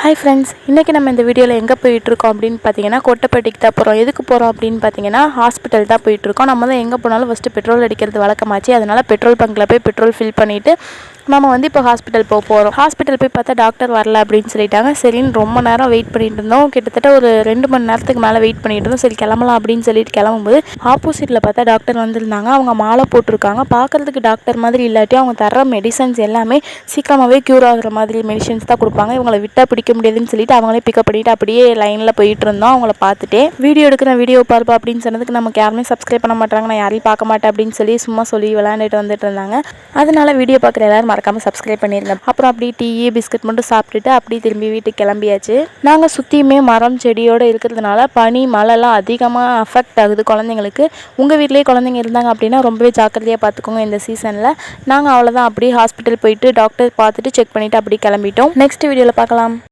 Hi friends, இன்றைக்கி நம்ம இந்த வீடியோவில் எங்கே போயிட்டுருக்கோம் அப்படின்னு பார்த்தீங்கன்னா கோட்டப்பட்டிக்கு தான் போகிறோம். எதுக்கு போகிறோம் அப்படின்னு பார்த்தீங்கன்னா ஹாஸ்பிட்டல் தான் போயிட்டுருக்கோம். நம்ம தான் எங்கே போனாலும் ஃபஸ்ட்டு பெட்ரோல் அடிக்கிறது வழக்கமாச்சு. அதனால் பெட்ரோல் பங்க்கில் போய் பெட்ரோல் ஃபில் பண்ணிவிட்டு நம்ம இப்போ ஹாஸ்பிட்டல் போகிறோம். ஹாஸ்பிட்டல் போய் பார்த்தா டாக்டர் வரல அப்படின்னு சொல்லிட்டாங்க. சரின்னு ரொம்ப நேரம் வெயிட் பண்ணிட்டு இருந்தோம். கிட்டத்தட்ட ஒரு 2 மணி நேரத்துக்கு மேலே வெயிட் பண்ணிட்டு இருந்தோம். சரி கிளம்பலாம் அப்படின்னு சொல்லிட்டு கிளம்பும்போது ஆப்போசிட்டில் பார்த்தா டாக்டர் வந்திருந்தாங்க. அவங்க மாலை போட்டிருக்காங்க. பார்க்குறதுக்கு டாக்டர் மாதிரி இல்லாட்டி அவங்க தர மெடிசன்ஸ் எல்லாமே சீக்கிரமாகவே க்யூர் ஆகிற மாதிரி மெடிசன்ஸ் தான் கொடுப்பாங்க. இவங்களை விட்டால் பிடிக்க முடியாதுன்னு சொல்லிட்டு அவங்களே பிக்கப் பண்ணிவிட்டு அப்படியே லைனில் போயிட்டு இருந்தோம். அவங்கள பார்த்துட்டே வீடியோ எடுக்கிற வீடியோ பார்ப்பா அப்படின்னு சொன்னதுக்கு நமக்கு யாருமே சப்ஸ்கிரைப் பண்ண மாட்டாங்க, நான் யாரையும் பார்க்க மாட்டேன் அப்படின்னு சொல்லி விளையாண்டுட்டு வந்துட்டு இருந்தாங்க. அதனால வீடியோ பார்க்குற எல்லாரும் மறக்காமல் சப்ஸ்கிரைப் பண்ணிடுங்க. அப்புறம் அப்படியே டீ பிஸ்கட் மட்டும் சாப்பிட்டுட்டு அப்படியே திரும்பி வீட்டுக்கு கிளம்பியாச்சு. நாங்கள் சுற்றியுமே மரம் செடியோடு இருக்கிறதுனால பனி மழைலாம் அதிகமாக அஃபெக்ட் ஆகுது குழந்தைங்களுக்கு. உங்கள் வீட்லேயே குழந்தைங்க இருந்தாங்க அப்படின்னா ரொம்பவே ஜாக்கிரதையாக பார்த்துக்கோங்க இந்த சீசனில். நாங்கள் அவ்வளோதான் அப்படியே ஹாஸ்பிட்டல் போயிட்டு டாக்டர் பார்த்துட்டு செக் பண்ணிவிட்டு அப்படியே கிளம்பிட்டோம். நெக்ஸ்ட் வீடியோவில் பார்க்கலாம்.